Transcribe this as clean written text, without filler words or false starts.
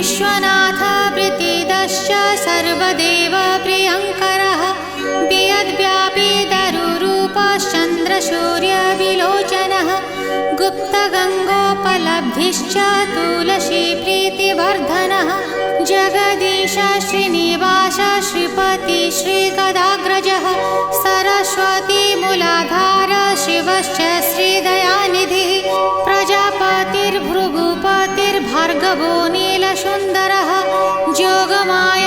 विश्वनाथ प्रीतिदश्च सर्वदेव प्रियङ्करः वियद्व्यापी दरुरूपश्चन्द्रसूर्यविलोचनः गुप्तगङ्गोपलब्धिश्च तुलसीप्रीतिवर्धनः जगदीश श्रीनिवास श्रीपति श्रीगदाग्रजः सरस्वतीमूलाधार शिवश्च श्रीदयानिधिः प्रजापतिर्भृगुपतिर्भार्गवो नीलसुन्दरः जोगमाया